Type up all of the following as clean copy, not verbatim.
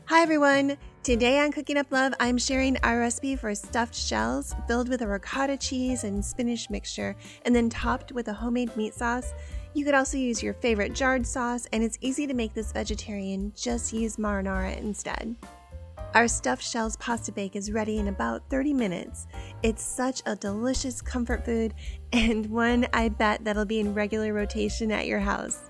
Hi everyone! Today on Cooking Up Love, I'm sharing our recipe for stuffed shells filled with a ricotta cheese and spinach mixture and then topped with a homemade meat sauce. You could also use your favorite jarred sauce, and it's easy to make this vegetarian. Just use marinara instead. Our stuffed shells pasta bake is ready in about 30 minutes. It's such a delicious comfort food and one I bet that'll be in regular rotation at your house.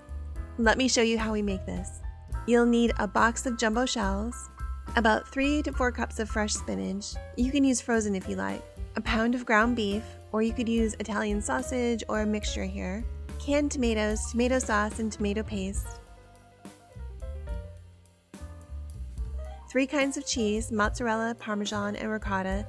Let me show you how we make this. You'll need a box of jumbo shells, about 3 to 4 cups of fresh spinach. You can use frozen if you like, a pound of ground beef, or you could use Italian sausage or a mixture here, canned tomatoes, tomato sauce, and tomato paste, 3 kinds of cheese, mozzarella, parmesan, and ricotta,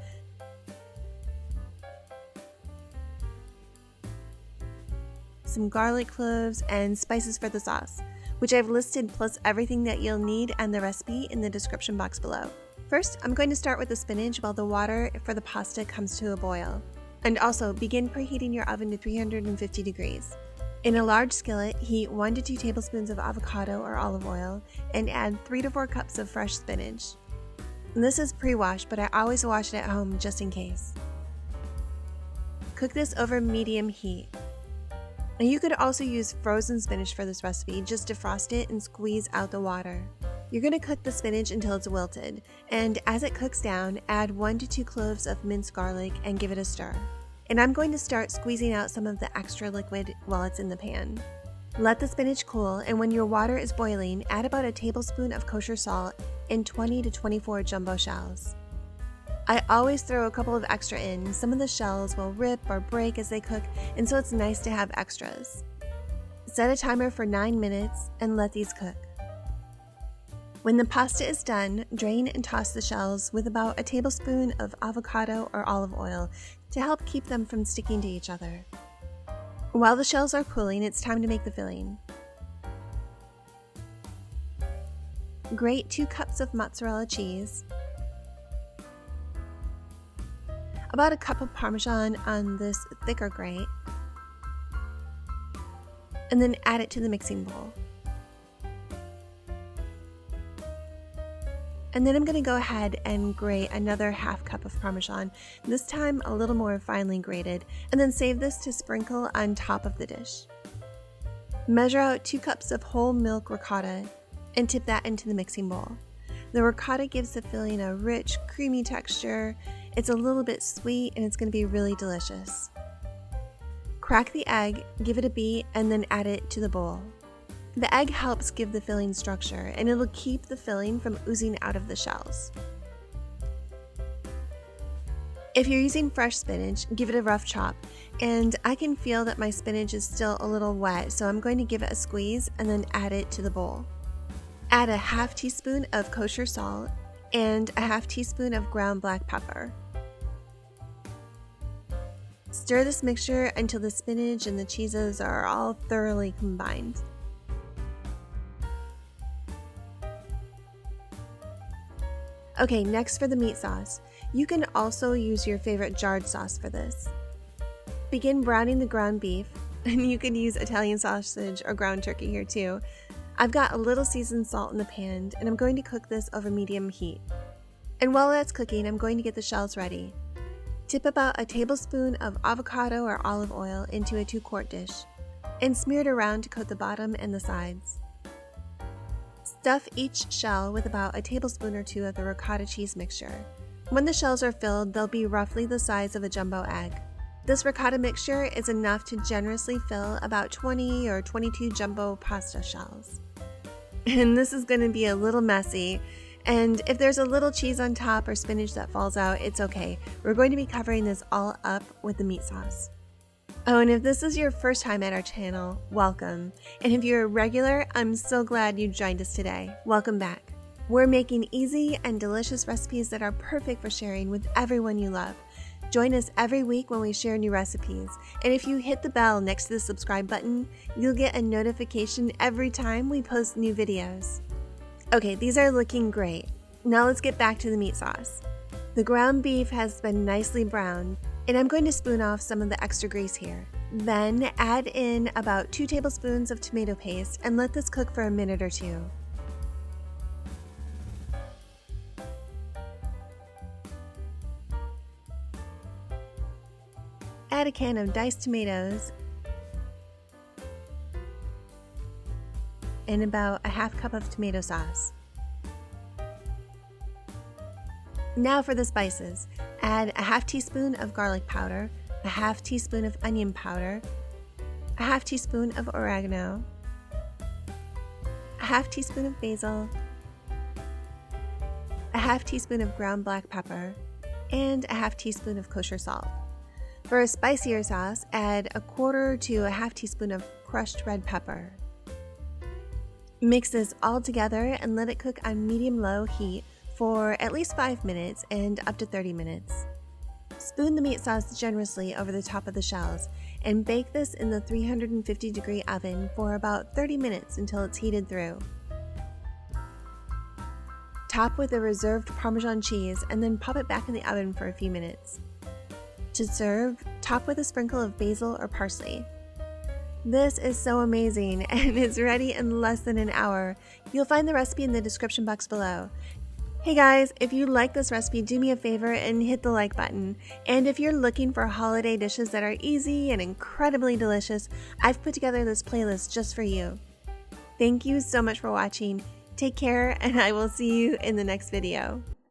some garlic cloves, and spices for the sauce, which I've listed plus everything that you'll need and the recipe in the description box below. First, I'm going to start with the spinach while the water for the pasta comes to a boil. And also, begin preheating your oven to 350 degrees. In a large skillet, heat 1 to 2 tablespoons of avocado or olive oil and add 3 to 4 cups of fresh spinach. And this is pre-washed, but I always wash it at home just in case. Cook this over medium heat. And you could also use frozen spinach for this recipe. Just defrost it and squeeze out the water. You're going to cook the spinach until it's wilted, and as it cooks down, add 1 to 2 cloves of minced garlic and give it a stir. And I'm going to start squeezing out some of the extra liquid while it's in the pan. Let the spinach cool, and when your water is boiling, add about a tablespoon of kosher salt and 20 to 24 jumbo shells. I always throw a couple of extra in. Some of the shells will rip or break as they cook, and so it's nice to have extras. Set a timer for 9 minutes and let these cook. When the pasta is done, drain and toss the shells with about a tablespoon of avocado or olive oil to help keep them from sticking to each other. While the shells are cooling, it's time to make the filling. Grate 2 cups of mozzarella cheese, about a cup of parmesan on this thicker grate, and then add it to the mixing bowl. And then I'm going to go ahead and grate another half cup of parmesan, this time a little more finely grated, and then save this to sprinkle on top of the dish. Measure out 2 cups of whole milk ricotta and tip that into the mixing bowl. The ricotta gives the filling a rich, creamy texture. It's a little bit sweet and it's going to be really delicious. Crack the egg, give it a beat, and then add it to the bowl. The egg helps give the filling structure, and it'll keep the filling from oozing out of the shells. If you're using fresh spinach, give it a rough chop, and I can feel that my spinach is still a little wet, so I'm going to give it a squeeze and then add it to the bowl. Add a half teaspoon of kosher salt and a half teaspoon of ground black pepper. Stir this mixture until the spinach and the cheeses are all thoroughly combined. Okay, next for the meat sauce. You can also use your favorite jarred sauce for this. Begin browning the ground beef, and you can use Italian sausage or ground turkey here too. I've got a little seasoned salt in the pan, and I'm going to cook this over medium heat. And while that's cooking, I'm going to get the shells ready. Tip about a tablespoon of avocado or olive oil into a 2-quart dish, and smear it around to coat the bottom and the sides. Stuff each shell with about a tablespoon or 2 of the ricotta cheese mixture. When the shells are filled, they'll be roughly the size of a jumbo egg. This ricotta mixture is enough to generously fill about 20 or 22 jumbo pasta shells. And this is going to be a little messy, and if there's a little cheese on top or spinach that falls out, it's okay. We're going to be covering this all up with the meat sauce. Oh, and if this is your first time at our channel, welcome. And if you're a regular, I'm so glad you joined us today. Welcome back. We're making easy and delicious recipes that are perfect for sharing with everyone you love. Join us every week when we share new recipes. And if you hit the bell next to the subscribe button, you'll get a notification every time we post new videos. Okay, these are looking great. Now let's get back to the meat sauce. The ground beef has been nicely browned, and I'm going to spoon off some of the extra grease here. Then add in about 2 tablespoons of tomato paste and let this cook for a minute or 2. add a can of diced tomatoes and about a half cup of tomato sauce. Now for the spices. Add a half teaspoon of garlic powder, a half teaspoon of onion powder, a half teaspoon of oregano, a half teaspoon of basil, a half teaspoon of ground black pepper, and a half teaspoon of kosher salt. For a spicier sauce, add a quarter to a half teaspoon of crushed red pepper. Mix this all together and let it cook on medium-low heat for at least 5 minutes and up to 30 minutes. Spoon the meat sauce generously over the top of the shells and bake this in the 350-degree oven for about 30 minutes until it's heated through. Top with a reserved Parmesan cheese and then pop it back in the oven for a few minutes. To serve, top with a sprinkle of basil or parsley. This is so amazing and it's ready in less than an hour. You'll find the recipe in the description box below. Hey guys, if you like this recipe, do me a favor and hit the like button. And if you're looking for holiday dishes that are easy and incredibly delicious, I've put together this playlist just for you. Thank you so much for watching. Take care, and I will see you in the next video.